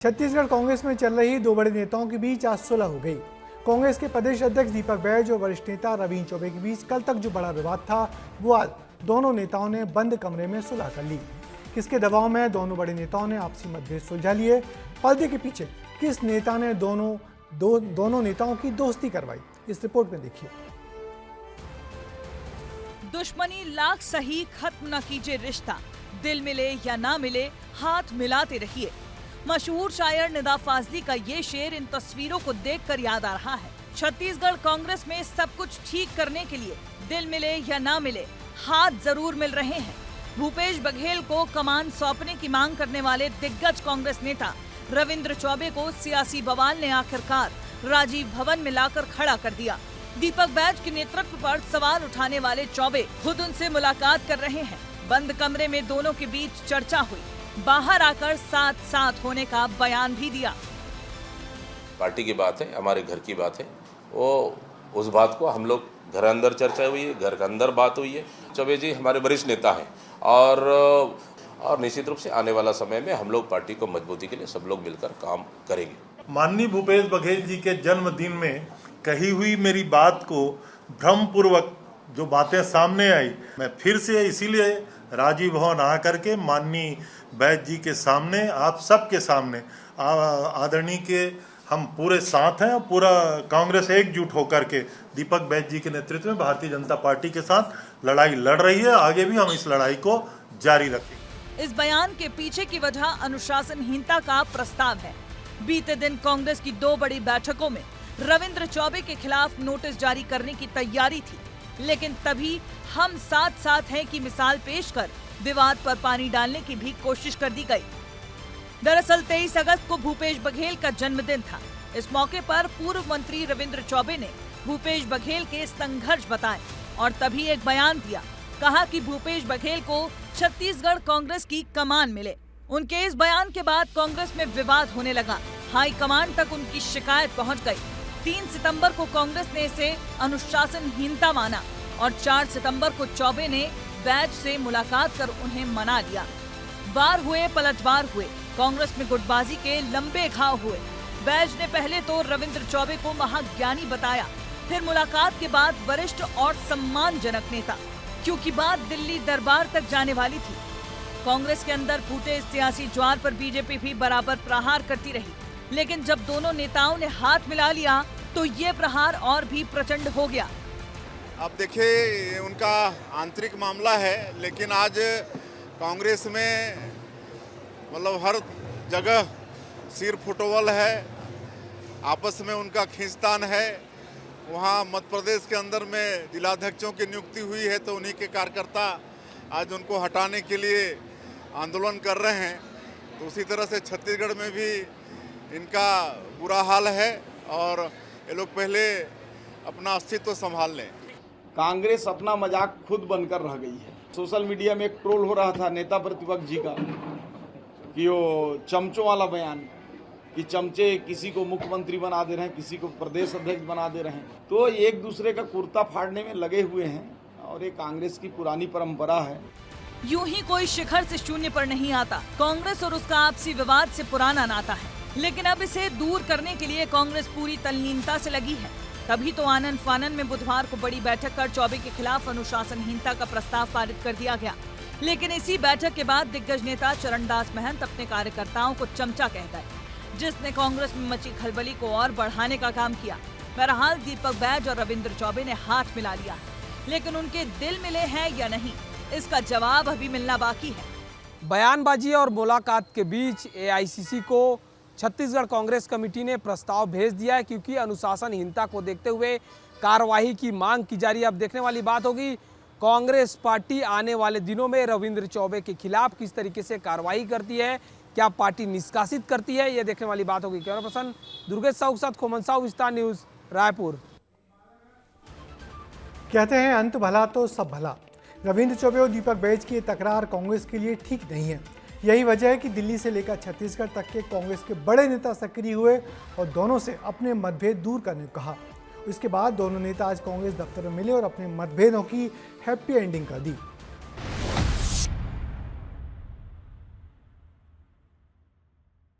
छत्तीसगढ़ कांग्रेस में चल रही दो बड़े नेताओं के बीच आज सुलह हो गई। कांग्रेस के प्रदेश अध्यक्ष दीपक बैज और वरिष्ठ नेता रविंद्र चौबे के बीच कल तक जो बड़ा विवाद था वो आज दोनों नेताओं ने बंद कमरे में सुलह कर ली। किसके दबाव में दोनों बड़े नेताओं ने आपसी मतभेद सुलझा लिए, पर्दे के पीछे किस नेता ने दोनों नेताओं की दोस्ती करवाई, इस रिपोर्ट में देखिए। दुश्मनी लाख सही, खत्म न कीजिए रिश्ता, दिल मिले या ना मिले हाथ मिलाते रहिए। मशहूर शायर निदा फाजली का ये शेर इन तस्वीरों को देखकर याद आ रहा है। छत्तीसगढ़ कांग्रेस में सब कुछ ठीक करने के लिए दिल मिले या ना मिले हाथ जरूर मिल रहे हैं। भूपेश बघेल को कमान सौंपने की मांग करने वाले दिग्गज कांग्रेस नेता रविंद्र चौबे को सियासी बवाल ने आखिरकार राजीव भवन में लाकर खड़ा कर दिया। दीपक बैज के नेतृत्व पर सवाल उठाने वाले चौबे खुद उनसे मुलाकात कर रहे हैं। बंद कमरे में दोनों के बीच चर्चा हुई, बाहर आकर साथ साथ होने का बयान भी दिया। पार्टी की बात है, हमारे घर की बात है, वो उस बात को हम लोग घर अंदर चर्चा हुई है, घर के अंदर बात हुई है। चौबे जी हमारे वरिष्ठ नेता हैं और निश्चित रूप से आने वाला समय में हम लोग पार्टी को मजबूती के लिए सब लोग मिलकर काम करेंगे। माननीय भूपेश बघेल जी के जन्मदिन में कही हुई मेरी बात को भ्रमपूर्वक जो बातें सामने आई, मैं फिर से इसीलिए राजीव भवन आ करके माननीय बैज जी के सामने, आप सबके सामने आदरणीय के हम पूरे साथ हैं और पूरा कांग्रेस एकजुट होकर के दीपक बैज जी के नेतृत्व में भारतीय जनता पार्टी के साथ लड़ाई लड़ रही है। आगे भी हम इस लड़ाई को जारी रखेंगे। इस बयान के पीछे की वजह अनुशासनहीनता का प्रस्ताव है। बीते दिन कांग्रेस की दो बड़ी बैठकों में रविंद्र चौबे के खिलाफ नोटिस जारी करने की तैयारी थी, लेकिन तभी हम साथ साथ हैं की मिसाल पेश कर विवाद पर पानी डालने की भी कोशिश कर दी गई। दरअसल 23 अगस्त को भूपेश बघेल का जन्मदिन था। इस मौके पर पूर्व मंत्री रविंद्र चौबे ने भूपेश बघेल के संघर्ष बताए और तभी एक बयान दिया। कहा कि भूपेश बघेल को छत्तीसगढ़ कांग्रेस की कमान मिले। उनके इस बयान के बाद कांग्रेस में विवाद होने लगा। हाईकमान तक उनकी शिकायत पहुंच गई। 3 सितंबर को कांग्रेस ने इसे अनुशासनहीनता माना और 4 सितंबर को चौबे ने बैज से मुलाकात कर उन्हें मना लिया। वार हुए पलटवार हुए, कांग्रेस में गुटबाजी के लंबे घाव हुए। बैज ने पहले तो रविंद्र चौबे को महाज्ञानी बताया, फिर मुलाकात के बाद वरिष्ठ और सम्मानजनक नेता, क्योंकि बात दिल्ली दरबार तक जाने वाली थी। कांग्रेस के अंदर फूटे इस सियासी ज्वार पर बीजेपी भी बराबर प्रहार करती रही, लेकिन जब दोनों नेताओं ने हाथ मिला लिया तो ये प्रहार और भी प्रचंड हो गया। अब देखिए, उनका आंतरिक मामला है, लेकिन आज कांग्रेस में मतलब हर जगह सिर फुटबॉल है, आपस में उनका खींचतान है। वहाँ मध्य प्रदेश के अंदर में जिलाध्यक्षों की नियुक्ति हुई है तो उन्हीं के कार्यकर्ता आज उनको हटाने के लिए आंदोलन कर रहे हैं। तो उसी तरह से छत्तीसगढ़ में भी इनका बुरा हाल है और ये लोग पहले अपना अस्तित्व संभाल लें। कांग्रेस अपना मजाक खुद बनकर रह गई है। सोशल मीडिया में एक ट्रोल हो रहा था नेता प्रतिपक्ष जी का कि वो चमचों वाला बयान, कि चमचे किसी को मुख्यमंत्री बना दे रहे हैं, किसी को प्रदेश अध्यक्ष बना दे रहे हैं, तो एक दूसरे का कुर्ता फाड़ने में लगे हुए हैं और ये कांग्रेस की पुरानी परंपरा है। यूं ही कोई शिखर से शून्य पर नहीं आता। कांग्रेस और उसका आपसी विवाद से पुराना नाता है, लेकिन अब इसे दूर करने के लिए कांग्रेस पूरी तल्लीनता से लगी है। तभी तो आनन फानन में बुधवार को बड़ी बैठक कर चौबे के खिलाफ अनुशासनहीनता का प्रस्ताव पारित कर दिया गया। लेकिन इसी बैठक के बाद दिग्गज नेता चरणदास महंत अपने कार्यकर्ताओं को चमचा कह गए, जिसने कांग्रेस में मची खलबली को और बढ़ाने का काम किया। बहरहाल दीपक बैज और रविंद्र चौबे ने हाथ मिला लिया, लेकिन उनके दिल मिले हैं या नहीं, इसका जवाब अभी मिलना बाकी है। बयानबाजी और मुलाकात के बीच एआईसीसी को छत्तीसगढ़ कांग्रेस कमेटी ने प्रस्ताव भेज दिया है, क्योंकि अनुशासनहीनता को देखते हुए कार्रवाई की मांग की जा रही है। अब देखने वाली बात होगी कांग्रेस पार्टी आने वाले दिनों में रविंद्र चौबे के खिलाफ किस तरीके से कार्रवाई करती है, क्या पार्टी निष्कासित करती है, ये देखने वाली बात होगी। कैमरा पर्सन दुर्गेश साहू के साथ खोमन साहू, विस्तार न्यूज, रायपुर। कहते हैं अंत भला तो सब भला। रविंद्र चौबे और दीपक बैज की तकरार कांग्रेस के लिए ठीक नहीं है। यही वजह है कि दिल्ली से लेकर छत्तीसगढ़ तक के कांग्रेस के बड़े नेता सक्रिय हुए और दोनों से अपने मतभेद दूर करने को कहा। इसके बाद दोनों नेता आज कांग्रेस दफ्तर में मिले और अपने मतभेदों की हैप्पी एंडिंग कर दी।